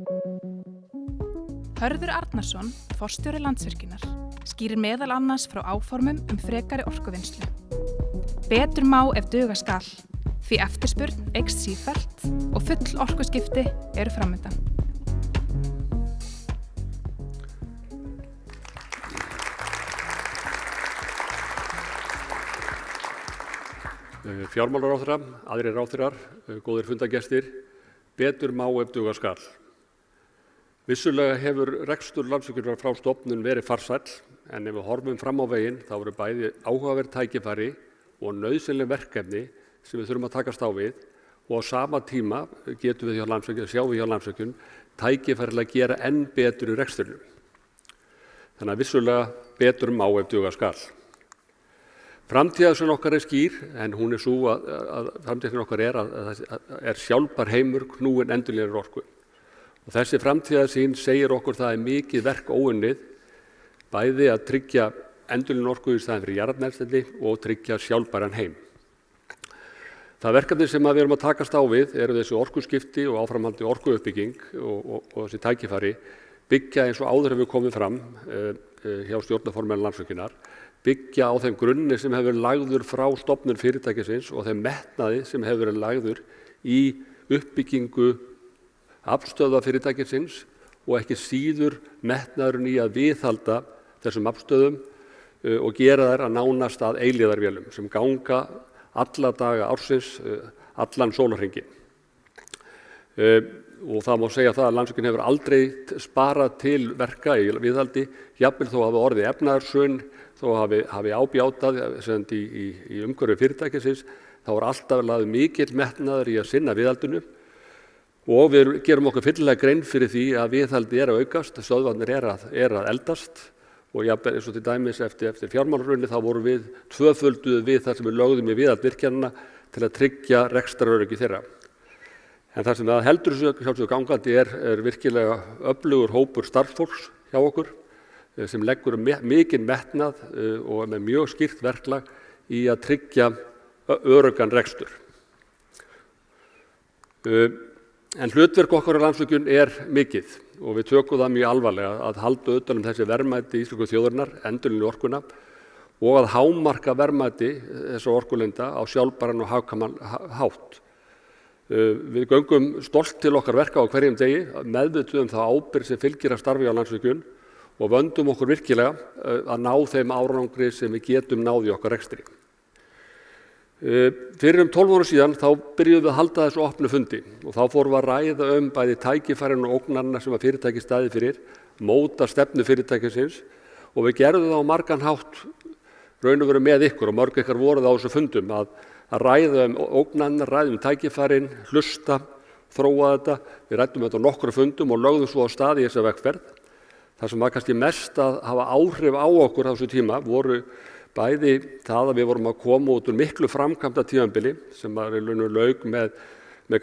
Hörður Arnarsson, forstjóri Landsvirkjunar, skýrir meðal annars frá áformum frekari orkuvinnslu. Betur má ef duga skal, því eftirspurn eykst sífellt og full orkuskipti eru framundan. Fjármálaráðherra, aðrir ráðherrar, góðir fundargestir, betur má ef duga skal. Vissulega hefur rekstur Landsvirkjunar frá stofnun verið farsæll, en ef við horfum fram á veginn þá eru bæði áhugaverð tækifæri og nauðsynleg verkefni sem við þurfum að takast á við og á sama tíma getum við sjáum við hjá Landsvirkjun tækifæri að gera enn betur í rekstrinum. Þannig að vissulega betur má ef duga skal. Framtíðarsýn okkar skýr, en hún sú að framtíðarsýn okkar er sjálfbær heimur knúinn endurnýjanlegri orku. Og þessi framtíðarsýn segir okkur það mikið verk óunnið, bæði að tryggja endurnýjanlega orku í staðinn fyrir jarðefnaeldsneyti og tryggja sjálfbæran heim. Það verkefni sem við erum að takast á við eru þessi orkuskipti og áframhaldi orkuuppbygging og þessi tækifæri byggja eins og áður hefur komið fram hjá stjórnarformenn Landsvirkjunar, byggja á þeim grunni sem hefur verið lagður frá stofnun fyrirtækisins og þeim metnaði sem hefur verið lagður í uppbyggingu aflstöðva fyrirtækisins og ekki síður metnaðurinn í að viðhalda þessum aflstöðvum og gera þær að nánast að eilífðarvélum sem ganga alla daga ársins, allan sólarhringinn. Og það má segja það að Landsvirkjun hefur aldrei sparað til verka í viðhaldi, jafnvel þó hafi orðið efnahagshrun, þó hafi ábjátað í umhverfi fyrirtækisins, þá er alltaf lagður mikill metnaður í að sinna viðhaldinu og við gerum okkur fyllilega grein fyrir því að viðhaldi er að aukast, stöðvarnir er að eldast og jafnvel eins og til dæmis eftir fjármálahrunið þá vorum við tvöfölduð við þar sem við lögðum í viðhald virkjananna til að tryggja rekstraröryggi þeirra. En það sem það heldur sjálfsögðu gangandi er virkilega öflugur hópur starfsfólks hjá okkur sem leggur mikinn metnað og með mjög skýrt verklag í að tryggja öruggan rekstur. En hlutverk okkar á Landsvirkjun er mikið og við tökum það mjög alvarlega að halda utan þessi verðmæti íslensku þjóðarinnar, endurnýjanlegu orkuna og að hámarka verðmæti þessara orkulinda á sjálfbæran og hagkvæman hátt. Við göngum stolt til okkar verka á hverjum degi, meðvituð þá ábyrgð sem fylgir að starfi á Landsvirkjun og vöndum okkur virkilega að ná þeim árangri sem við getum náð í okkar rekstri. Fyrir 12 árum síðan þá byrjuðum við að halda þessu opnu fundi og þá fórum við að ræða bæði tækifærin og ógnanna sem að fyrirtæki staði fyrir, móta stefnu fyrirtækisins og við gerðum það á margan hátt raun og veru með ykkur og mörg ykkar voruð á þessu fundum að ræða ógnanna, ræða tækifærin, hlusta, þróa þetta. Við ræddum þetta á nokkrum fundum og lögðum svo á stað í þessa vegferð. Það sem var kannski mest að hafa áhrif á okkur á þessu tíma voru bæði það að við vorum að koma út úr miklu framkvæmda tímabili sem var í raun og lauk með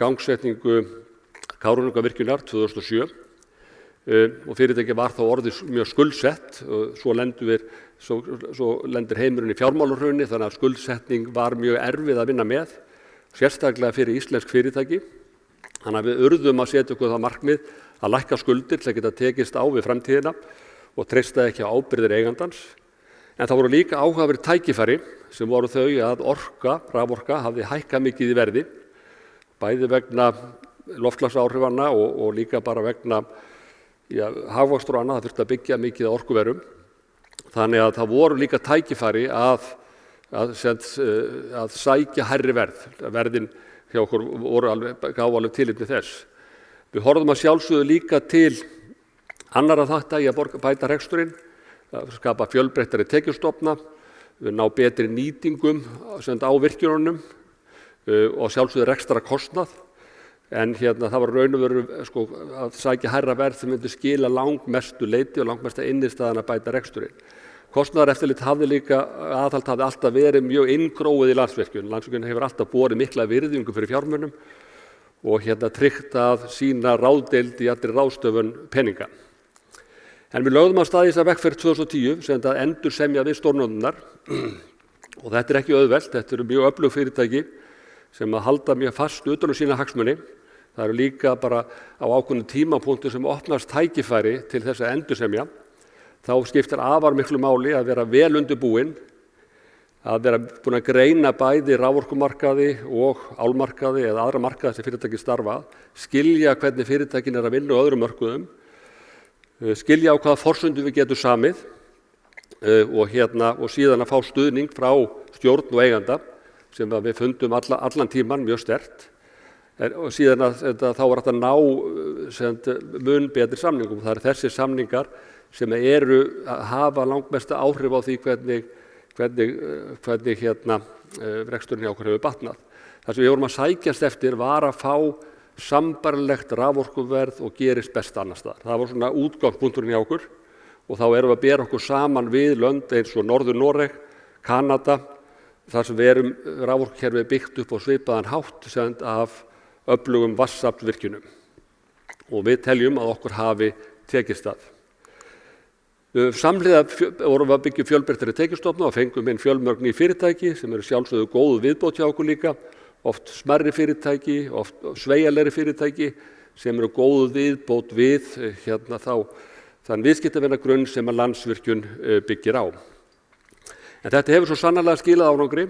gangsetningu Kárahnjúkavirkjunar 2007 og fyrirtækið var þá orðið mjög skuldsett og svo lendir heimurinn í fjármálahruni þannig að skuldsetning var mjög erfið að vinna með, sérstaklega fyrir íslensk fyrirtæki. Þannig að við urðum að setja okkur það markmið að lækka skuldir til að geta tekist á við framtíðina og treysta ekki á ábyrgðir eigandans. En það voru líka áhugaverð tækifæri sem voru þau að raforka hafði hækkað mikið í verði, bæði vegna loftslagsáhrifanna og líka bara vegna hagvaxtar og annað, það þurfti að byggja mikið af orkuverum. Þannig að það voru líka tækifæri að sækja hærri verð. Verðin hjá okkur gáfu alveg tilefni þess. Við horfðum að sjálfsögðu líka til annarra þátta í að bæta reksturinn, skapa fjölbreyttari tekjustofna, ná betri nýtingum á virkjununum og sjálfsögðu rekstrarkostnað. En það var raun og veru að sækja hærra verð sem myndi skila langmestu leyti og langmesta innistæðan að bæta reksturinn. Kostnaðareftirlit hafði alltaf verið mjög inngróið í Landsvirkjun. Landsvirkjun hefur alltaf borið mikla virðingu fyrir fjármunum og tryggt að sína ráðdeild í allri ráðstöfun peninga. En við lögðum af stað í þessa vegferð 2010 sem að endursemja við stórnotendur og þetta er ekki auðvelt, þetta eru mjög öflug fyrirtæki sem að halda mjög fast utan um sína hagsmuni. Það eru líka bara á ákveðnum tímapunktum sem opnast tækifæri til þess að endursemja. Þá skiptir afar miklu máli að vera vel undirbúin, að vera búin að greina bæði raforkumarkaði og álmarkaði eða aðra markaði sem fyrirtæki starfa, skilja hvernig fyrirtækin að vinna á öðrum mörkuðum, skilja á hvaða forsendum við getum samið og síðan að fá stuðning frá stjórn og eiganda sem við fundum allan tíman mjög sterkt. Og síðan þá hægt að ná mun betri samningum. Það þessi samningar sem hafa langmesta áhrif á því hvernig reksturinn hjá okkur hefur batnað. Það sem við vorum að sækjast eftir var að fá sambærilegt raforkuverð og gerist best annars staðar. Það var svona útgangspunkturinn hjá okkur og þá erum við að bera okkur saman við lönd eins og Norður-Noreg, Kanada, þar sem raforkukerfið byggt upp á svipaðan hátt af öflugum vatnsaflsvirkjunum og við teljum að okkur hafi tekist það. Samhliða vorum við að byggja fjölbreyttari tekjustofna og fengum inn fjölmörg ný fyrirtæki sem sjálfsögðu góð viðbót hjá okkur líka, oft smærri fyrirtæki, oft sveigjanlegri fyrirtæki sem góð viðbót við þann viðskiptavinagrunn sem að Landsvirkjun byggir á. En þetta hefur svo sannarlega skilað árangri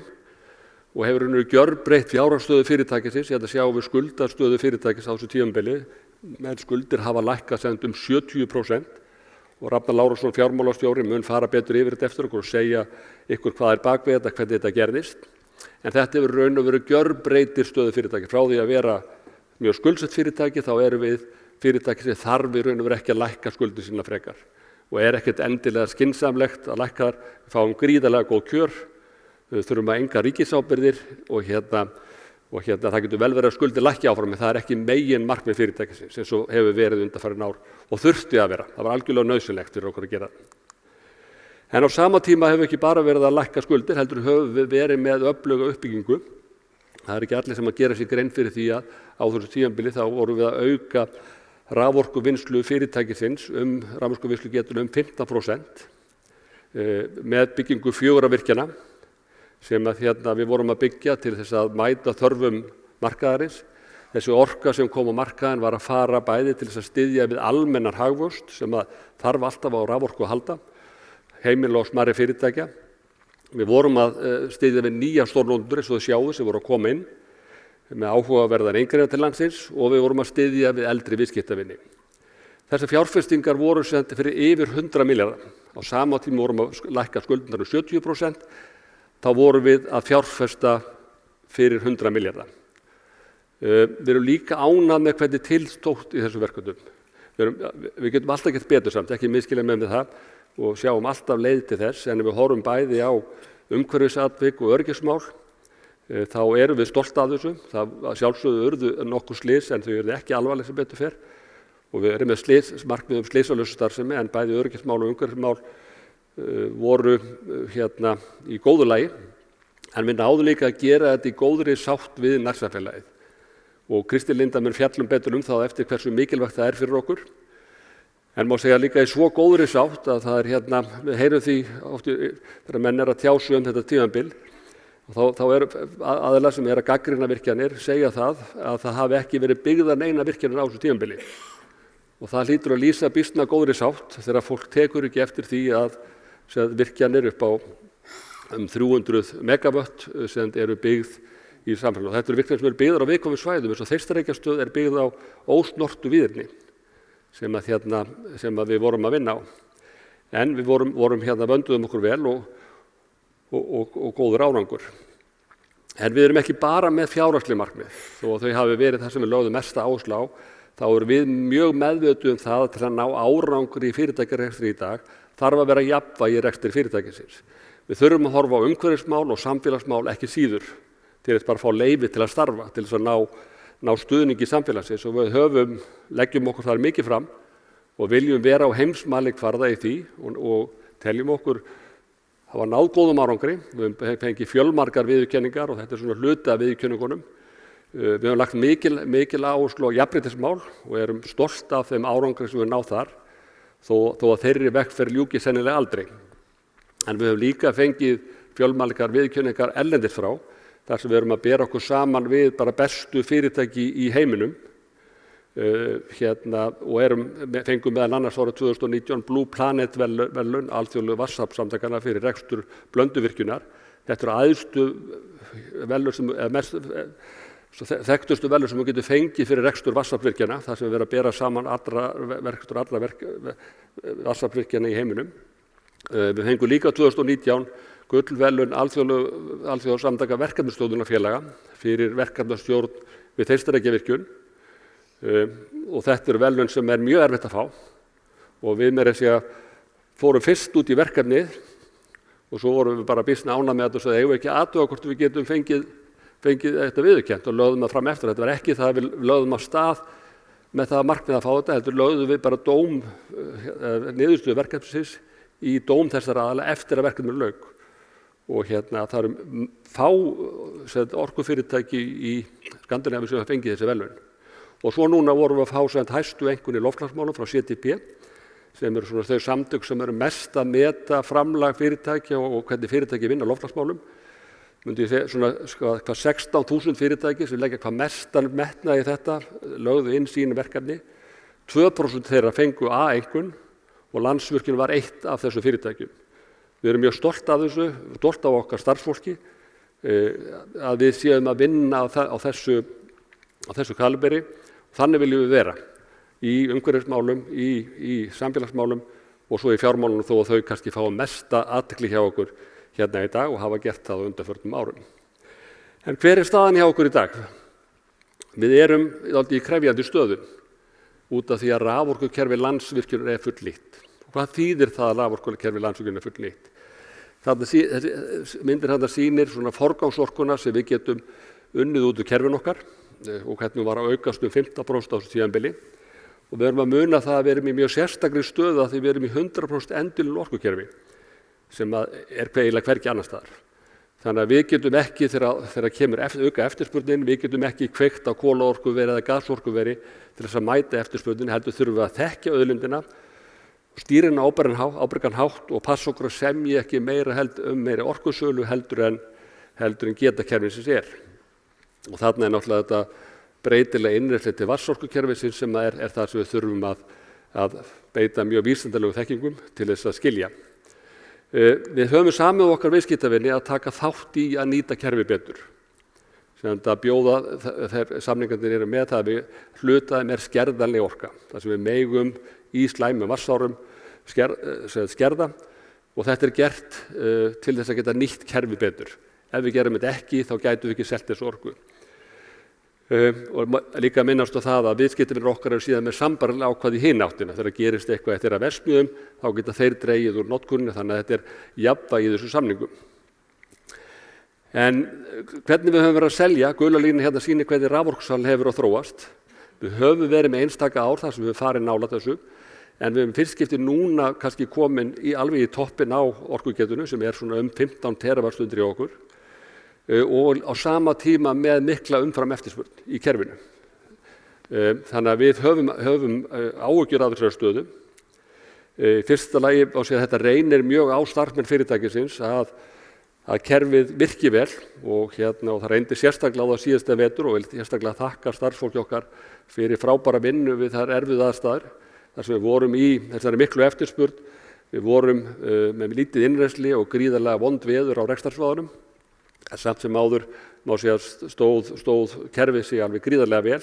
og hefur gjörbreytt fjárhagsstöðu fyrirtækisins. Þetta sjáum við skuldastöðu fyrirtækis á þessu tímabili, menn skuldir hafa lækkað um 70% og Rafnar Lárusson fjármálastjóri mun fara betur yfir þetta eftir okkur og segja ykkur hvað bakvið þetta, hvernig þetta gerðist. En þetta hefur raun og veru gjörbreytir stöðu fyrirtæki. Frá því að vera mjög skuldsett fyrirtæki þá erum við fyrirtæki sem þarf í raun og veru ekki að lækka skuldir sína frekar og ekkert endilega skynsamlegt að lækka þar. Við fáum gríðarlega góð kjör, við þurfum að enga ríkisábyrgðir og það getur vel verið að skuldir lækki áfram, en það ekki megin markmið fyrirtækisins eins og hefur verið undanfarin ár og þurfti að vera. Það var algjörlega nauðsynlegt fyrir okkur að gera. En á sama tíma hefur ekki bara verið að lækka skuldir, heldur höfum við verið með öfluga uppbyggingu. Það ekki allir sem að gera sér grein fyrir því að á þessu tímabili þá vorum við að auka raforkuvinnslu fyrirtækisins raforkuvinnslugetuna 15% með byggingu 4 virkjana sem við vorum að byggja til þess að mæta þörfum markaðarins. Þessi orka sem kom á markaðinn var að fara bæði til þess að styðja við almennan hagvöxt sem þarf alltaf á raforku að halda, heimila og smærri fyrirtækja. Við vorum að styðja við nýja stórnotendur eins og þau sjáu sem voru að koma inn með áhugaverðar inngripingar til landsins og við vorum að styðja við eldri viðskiptavini. Þessar fjárfestingar voru fyrir yfir 100 milljarða. Á sama tíma vorum að lækka skuldirnar 70%, þá vorum við að fjárfesta fyrir 100 milljarða. Við erum líka ánægð með hvernig tilstótt í þessum verkefnum. Við getum alltaf gert betur samt, ekki misskilja með það og sjáum alltaf leið til þess, en við horfum bæði á umhverfisatvik og öryggismál. Þá erum við stolt af þessu. Það sjálfsögðu urðu nokkur slys en þau urðu ekki alvarleg sem betur fer. Og við erum með markmið slysalausa starfsemi en bæði öryggismál og umhverfismál voru í góðu lagi. En við náðum líka að gera þetta í góðri sátt við nærsamfélagið. Og Kristín Linda mun fjallum betur það eftir hversu mikilvægt það fyrir okkur. En má segja líka í svo góðri sátt að það við heyrum því oft þegar menn að tjá sig þetta tímabil. Þá aðilar sem að gagnrýna virkjanir segja að það hafi ekki verið byggðar neina virkjanir á þessu tímabili. Og það hlýtur að lýsa býsna góðri sátt þegar fólk tekur ekki eftir því að virkjanir upp á 300 megavött sem eru byggð í samfélaginu. Þetta eru virkjanir sem eru byggðar á viðkvæmum svæðum eins og Þeistareykjastöð byggð á ósnortnu víðerni sem við vorum að vinna á. En við vönduðum okkur vel og góður árangur. En við erum ekki bara með fjárhagsleg markmið, þó að þau hafi verið það sem við lögðum mesta áherslu á, þá erum við mjög meðvituð það að til að ná árangur í fyrirtækjarekstri í dag þarf að vera jafnvægi í rekstri fyrirtækisins. Við þurfum að horfa á umhverfismál og samfélagsmál ekki síður til þess bara að fá leyfi til að starfa, til þess að ná stuðningi samfélagsins og við leggjum okkur þar mikið fram og viljum vera á heimsmælikvarða í því og teljum okkur hafa náð góðum árangri. Við höfum fengið fjölmargar viðurkenningar og þetta svona hluti af viðurkenningunum. Við höfum lagt mikil áherslu á jafnréttismál og erum stolt af þeim árangri sem við náð þar, þó að þeirri vegferð ljúki sennilega aldrei. En við höfum líka fengið fjölmargar viðurkenningar erlendis frá, þar sem við erum að bera okkur saman við bara bestu fyrirtæki í heiminum og fengum meðal annars árið 2019 Blue Planet verðlaun alþjóðlegu vatnsaflssamtakanna fyrir rekstur Blönduvirkjunar. Þetta eru æðstu verðlaun þekktustu verðlaun sem við getum fengið fyrir rekstur vatnsaflsvirkjana, þar sem við erum að bera saman allra vatnsaflsvirkjana í heiminum. Við fengum líka 2019 gullverðlaun alþjóðasamtaka verkefnisstjórnarfélaga fyrir verkefnastjórn við Þeistareykjavirkjun. Og þetta eru verðlaun sem mjög erfitt að fá og við meira að segja fórum fyrst út í verkefnið og svo vorum við bara býsna ánægð með þetta og sagði eigum við ekki að athuga hvort við getum fengið þetta viðurkennt og lögðum það fram eftir. Þetta var ekki það að við lögðum á stað með það markmið að fá þetta, heldur lögðum við bara niðurstöðu verkefnisins í dóm þessara aðila eftir að verkefnið lauk. Og það eru fá orkufyrirtæki í Skandinavíu sem hafa fengið þessi verðlaun. Og svo núna vorum við að fá hæstu einkunn í loftslagsmálum frá CDP, sem eru þau samtök sem eru mest að meta framlag fyrirtækja og hvernig fyrirtæki vinna loftslagsmálum. Myndi ég segja 16.000 fyrirtæki sem leggja hvað mestan metnað í þetta, lögðu inn sín verkefni. 2% þeirra fengu A-einkunn og Landsvirkjun var eitt af þessu fyrirtækjum. Við erum mjög stolt af þessu, stolt af okkar starfsfólki, að við séum að vinna á þessu kaliberi. Þannig viljum við vera í umhverfismálum, í samfélagsmálum og svo í fjármálunum þó að þau kannski fá mesta athygli hjá okkur hérna í dag og hafa gert það á undanförnum árum. En hver er staðan hjá okkur í dag? Við erum í krefjandi stöðu út af því að raforkukerfi Landsvirkjunar er fullnýtt. Hvað þýðir það að raforkukerfi Landsvirkjunar er fullnýtt? Myndir þetta sýnir forgangsorkuna sem við getum unnið út úr kerfin okkar og hvernig hún var að aukast 15% á þessu tímabili. Og við erum að muna það að við erum í mjög sérstakri stöðu að því við erum í 100% endurnýjanlegu orkukerfi sem er eiginlega hvergi annars staðar. Þannig að við getum ekki þegar kemur auka eftirspurnin, við getum ekki kveikt á kolaorkuveri eða gasorkuveri til þess að mæta eftirspurnin, heldur þurfum við að þekkja auðlindina, stýra henni á ábyrgan hátt og passa okkur að semja ekki meiri orkusölu heldur en geta kerfisins er. Og þarna er náttúrulega þetta breytilega innræðsli til vatnsorkukerfisins sem er það sem við þurfum að beita mjög vísindalegu þekkingum til þess að skilja. Við höfum samið okkar viðskiptavini að taka þátt í að nýta kerfi betur. Sem að bjóða þegar samningarnir eru með það að við hlutaðum skerðanleg orka. Það sem við megum í slæmum vatnsárum skerða og þetta er gert til þess að geta nýtt kerfi betur. Ef við gerum þetta ekki þá gætum við ekki selt þessu orku. Og líka minnast á það að viðskiptavinir okkar eru síðan með sambærileg ákvæði í hina áttina. Þegar gerist eitthvað eftir að verksmiðjum þá geta þeir dregið úr notkuninni þannig að þetta er jafnvægi í þessu samningum. En hvernig við höfum verið að selja, gula línan hérna sýnir hvernig raforkusalinn hefur að þróast. Við höfum verið með einstaka ár þar sem við farin nálægt þessu en við höfum fyrst skipti núna kannski komin alveg í toppinn á orkugetunu sem er 15 teravattstundir í okkur. Og á sama tíma með mikla umfram eftirspurn í kerfinu. Þannig að við höfum áhyggjur af þessari stöðu. Í fyrsta lagi á sig að þetta reynir mjög á starfsmenn fyrirtækisins að kerfið virki vel og það reyndi sérstaklega á það síðasta vetur og vil sérstaklega þakka starfsfólki okkar fyrir frábæra vinnu við þær erfiðu aðstæður þar sem við vorum í þessari miklu eftirspurn. Við vorum með lítið innrennsli og gríðarlega vond veður á rekstrarsvæðunum. En samt sem áður má segja stóð kerfið sig alveg gríðarlega vel,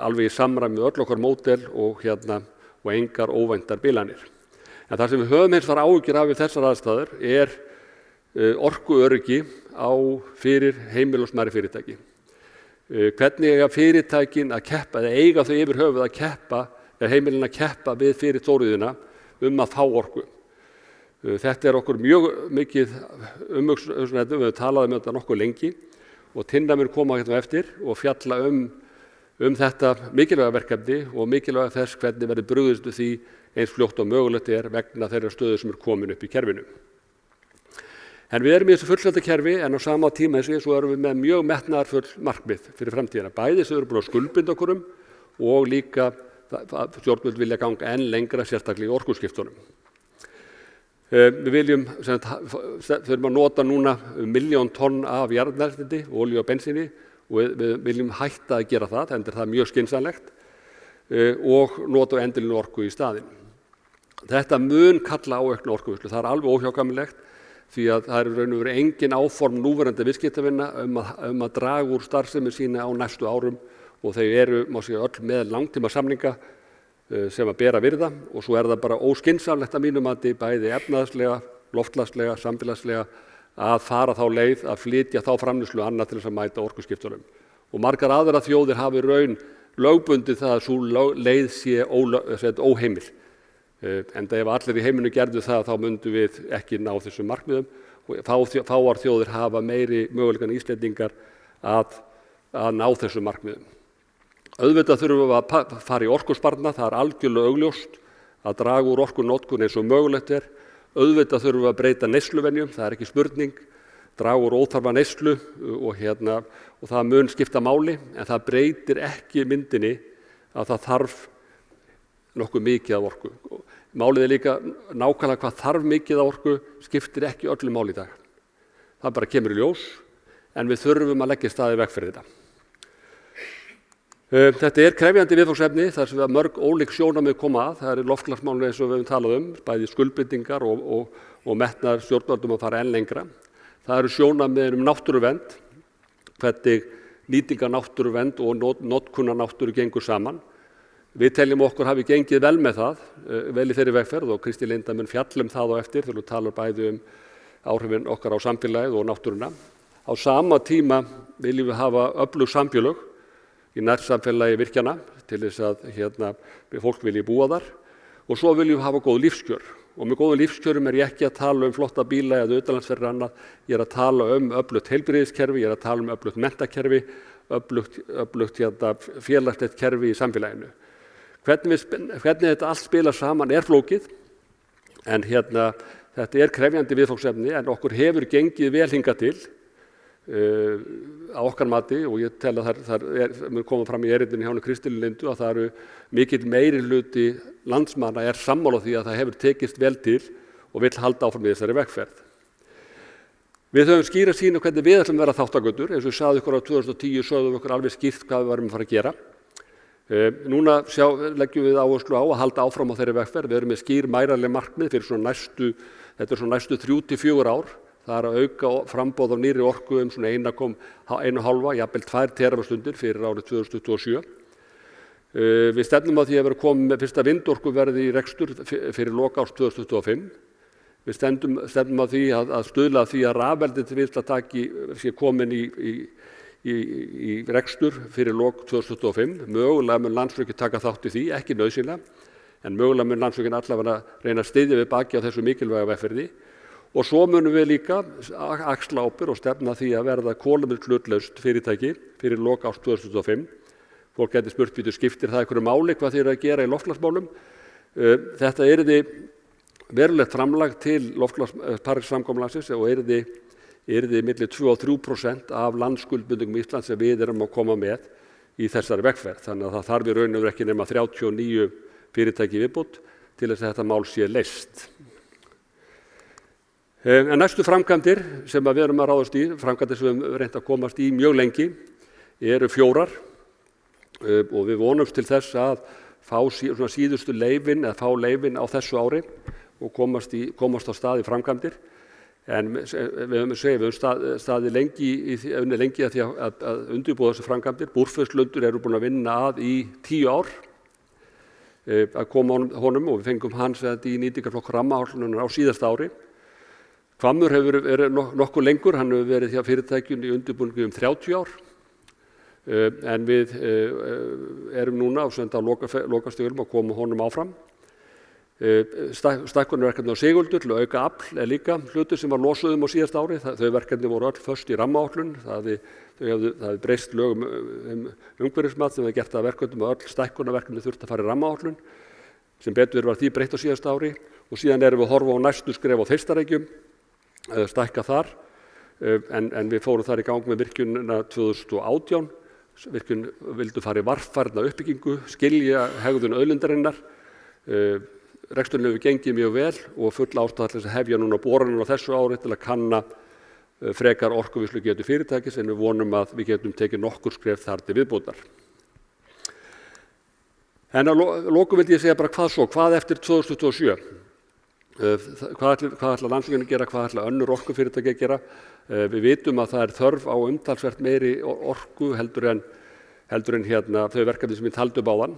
alveg í samræmi með öll okkar módel og engar óvæntar bilanir. En það sem við höfum hins vegar áhyggjur af við þessar aðstæður er orkuöryggi fyrir heimil og smærri fyrirtæki. Hvernig eiga fyrirtækin að keppa, eða eiga þau yfir höfuð að keppa, eða heimilin að keppa við fyrir stóriðjuna að fá orku. Þetta er okkur mjög mikið umhugsunarefni, við höfum talað um þetta nokkuð lengi og Tinna mun koma hérna eftir og fjalla þetta mikilvæga verkefni og mikilvæga þess hvernig verður brugðist við því eins fljótt og mögulegt er vegna þeirra stöðu sem er komin upp í kerfinu. En við erum í þessu fullselda kerfi en á sama tíma svo erum við með mjög metnaðarfull markmið fyrir framtíðina. Bæði sem við erum búin að skuldbinda okkur og líka stjórnvöld vilja ganga enn lengra sérstaklega í orkuskiptunum. Við þurfum að nota núna 1 milljón tonn af jarðeldsneyti, olíu og bensíni og við viljum hætta að gera það, enda er það mjög skynsamlegt. og nota endurlínu orku í staðinn. Þetta mun kalla á aukna orkuvinnslu. Það alveg óhjákvæmilegt því að það raun og veru engin áform núverandi viðskiptavina að draga úr starfsemi sína á næstu árum og þau eru, má segja, öll með langtíma samninga sem að bera virða og svo það bara óskynsamlegt að mínu mati bæði efnahagslega, loftslagslega, samfélagslega að fara þá leið að flytja þá framleiðslu annað til þess að mæta orkuskiptunum. Og margar aðrar þjóðir hafi raun lögbundið það að sú leið sé óheimil. Enda ef allir í heiminu gerðu það þá myndum við ekki ná þessum markmiðum og fáar þjóðir hafa meiri möguleika en Íslendingar að ná þessum markmiðum. Auðvitað þurfum við að fara í orkusparnað, það algjörlega augljóst að draga úr orkunotkun eins og mögulegt Auðvitað þurfum við að breyta neysluvenjum, það ekki spurning, draga úr óþarfa neyslu og það mun skipta máli en það breytir ekki myndinni að það þarf nokkuð mikið af orku. Málið líka nákvæmlega hvað þarf mikið af orku skiptir ekki öllu máli í dag. Það bara kemur í ljós en við þurfum að leggja staði veg fyrir þetta. Þetta krefjandi viðfangsefni þar sem mörg ólík sjónarmið koma að. Það loftslagsmálin eins og við höfum talað bæði skuldbindingar og metnaður stjórnvöldum að fara enn lengra. Það sjónarmið náttúruvernd, hvernig nýtingar náttúruvernd og notkun náttúru gengur saman. Við teljum okkur hafi gengið vel með það, vel í þeirri vegferð og Kristín Linda mun fjalla það á eftir þegar við talum bæði áhrifin okkar á samfélagið og náttúruna. Á sama tíma viljum við hafa öflug samfélög í nærsamfélagi virkjana til þess að fólk vilji búa þar og svo viljum við hafa góð lífskjör og með góðum lífskjörum ég ekki að tala flotta bíla eða utanlandsferðir annað, ég að tala öflugt heilbrigðiskerfi, ég að tala öflugt menntakerfi, öflugt félagslegt kerfi í samfélaginu. Hvernig þetta allt spila saman flókið en þetta krefjandi viðfangsefni en okkur hefur gengið vel hingað til á okkar mati og ég tel að það mun koma fram í erindinu hjá Kristínu Lindu að það mikill meiri hluti landsmanna sammála því að það hefur tekist vel til og vill halda áfram í þessari vegferð. Við höfum skýra sýn hvernig við ætlum að vera þátttakendur, eins og ég sagði ykkur á 2010 sögðum við ykkur alveg skýrt hvað við varum að fara að gera. Núna leggjum við áherslu á að halda áfram á þeirri vegferð. Við erum með skýr mælanleg markmið fyrir næstu 3-4 ár. Það að auka framboð á nýrri orku svona 1,5, jafnvel 2 terafastundir fyrir árið 2027. Við stefnum að því að vera komið með fyrsta vindorkuverði í rekstur fyrir lok árs 2025. Við stefnum að því að stuðla að því að rafveldisvinnslatæki sé komin í rekstur fyrir lok 2025. Mögulega mun Landsvirkjun taka þátt í því, ekki nauðsynlega, en mögulega mun Landsvirkjun allavega reyna að styðja við baki á þessu mikilvæga vegferði. Og svo munum við líka axla ábyrgð og stefna því að verða kolefnishlutlaust fyrirtæki fyrir lok árs 2025. Fólk gæti spurt, býtu skiptir það einhverju máli hvað þið að gera í loftslagsmálum? Þetta yrði verulegt framlag til Parísarsamkomulagsins og yrði milli 2-3% af landsskuldbindingum Íslands sem við erum að koma með í þessari vegferð. Þannig að það þarf í raun og veru ekki nema 39 fyrirtæki viðbót til þess að þetta mál sé leyst. En næstu framkvæmdir sem við erum að ráðast í, framkvæmdir sem við höfum reynt að komast í mjög lengi, eru 4 og við vonumst til þess að fá síðustu leyfin eða fá leyfin á þessu ári og komast á stað í framkvæmdir. En við höfum staðið lengi að því að undirbúa þessu framkvæmdir. Búrfellslundur eru búin að vinna að í 10 ár að koma honum og við fengum hans í nýtingarflokk rammaáætlunar á síðasta ári. Hvammur hefur verið nokkuð lengur, hann hefur verið hjá fyrirtækjunni í undirbúningi 30 ár en við erum núna á lokastigum að koma honum áfram. Stækkunarverkefni á Sigöldu til að auka afl líka hlutur sem var losuð á síðasta ári. Þau verkefni voru öll föst í rammaáætlun. Það hefði breyst lögum umhverfismat sem hefði gert það verkefnum að öll stækkunarverkefni þurfti að fara í rammaáætlun. Sem betur var því breytt á síðasta ári og síðan erum við að horfa á næstu skref á Þeistareykjum, stækka þar en við fórum þar í gang með virkjunina 2018. Virkjun vildu fara í varfærna uppbyggingu, skilja hegðun auðlindarinnar. Reksturinn hefur gengið mjög vel og full ástæða til að hefja núna boranir á þessu ári til að kanna frekar orkuvinnslugetu fyrirtækis en við vonum að við getum tekið nokkur skref þar til viðbótar. En að lokum vildi ég segja bara hvað svo, hvað eftir 2027? Hvað ætla Landsvirkjun að gera, hvað ætla önnur orkufyrirtæki að gera? Við vitum að það er þörf á umtalsvert meiri orku heldur en þau verkefni sem ég taldi upp áðan.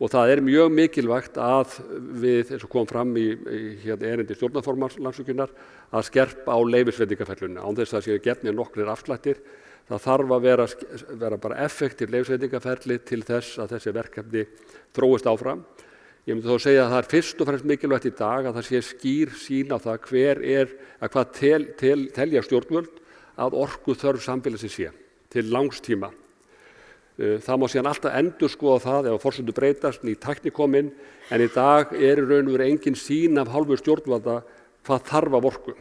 Og það er mjög mikilvægt að við, eins og kom fram í erindi stjórnarformanns Landsvirkjunar, að skerpa á leyfisveitingaferlinu án þess að það séu gefnir nokkrir afslættir. Það þarf að vera bara effektív leyfisveitingaferli til þess að þessi verkefni þróist áfram. Ég myndi þó segja að það er fyrst og fremst mikilvægt í dag að það sé skýr sýn á það hvað telja stjórnvöld að orku þörf samfélagsins sé til langs tíma. Það má síðan alltaf endurskoða það ef forsendur breytast, ný tækni kom inn, en í dag í raun og veru engin sýn af hálfu stjórnvalda hvað þarf af orku.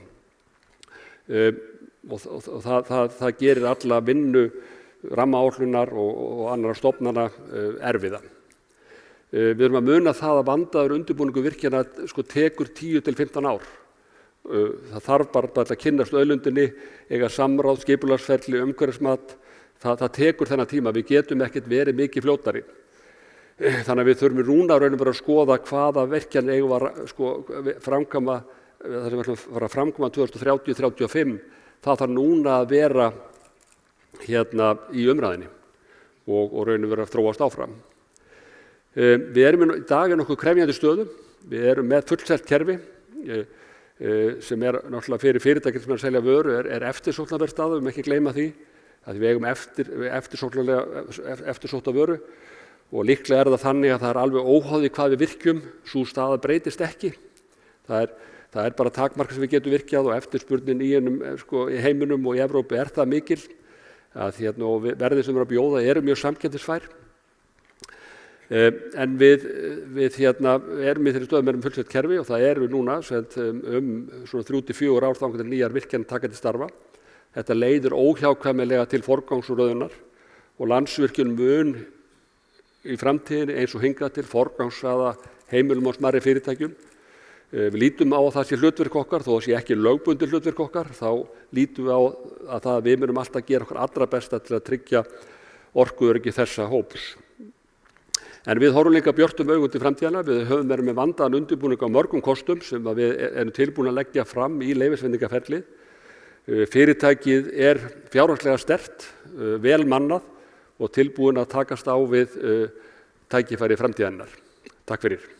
Og það gerir alla vinnu rammaáætlunar og annarra stofnana erfiða. Við erum að muna það að vandaður undirbúningur virkjana tekur 10 til 15 ár. Það þarf bara að kynnast auðlindinni, eiga samráð, skipulagsferli, umhverfismat. Það tekur þennan tíma, við getum ekkert verið mikið fljótari. Þannig að við þurfum núna raun og veru að skoða hvaða virkjanir eigum að framkvæma, það sem við ætlum að framkvæma 2030-35, það þarf núna að vera í umræðinni og raun og veru að þróast áfram. Við erum í dag í nokkuð krefjandi stöðu, við erum með fullselt kerfi sem er náttúrulega fyrir fyrirtæki sem er að selja vöru, er eftirsóknarverð staða, við má ekki gleyma því. Að við eigum eftirsótta vöru og líklega er það þannig að það er alveg óháð í hvað við virkjum, sú staða breytist ekki. Það er bara takmark sem við getum virkjað og eftirspurnin í heiminum og í Evrópu er það mikil að og verðið sem er að bjóða eru mjög samkeppnisfær. En við erum í þeirri stöðum með fullsett kerfi og það erum við núna svona 3-4 ár þangað til nýjar virkjanir taka til starfa. Þetta leiðir óhjákvæmilega til forgangsröðunar og Landsvirkjun mun í framtíðinni eins og hingað til forgangsraða heimilum og smærri fyrirtækjum. Við lítum á að það sé hlutverk okkar, þó það sé ekki lögbundið hlutverk okkar, þá lítum við á að við munum alltaf gera okkar allra besta til að tryggja orkuöryggi þessa hóps. En við horfum líka björtum augum til framtíðina, við höfum verið með vandaðan undirbúning á mörgum kostum sem við erum tilbúin að leggja fram í leyfisveitingaferlið. Fyrirtækið er fjárhagslega sterkt, vel mannað og tilbúin að takast á við tækifæri framtíðarinnar. Takk fyrir.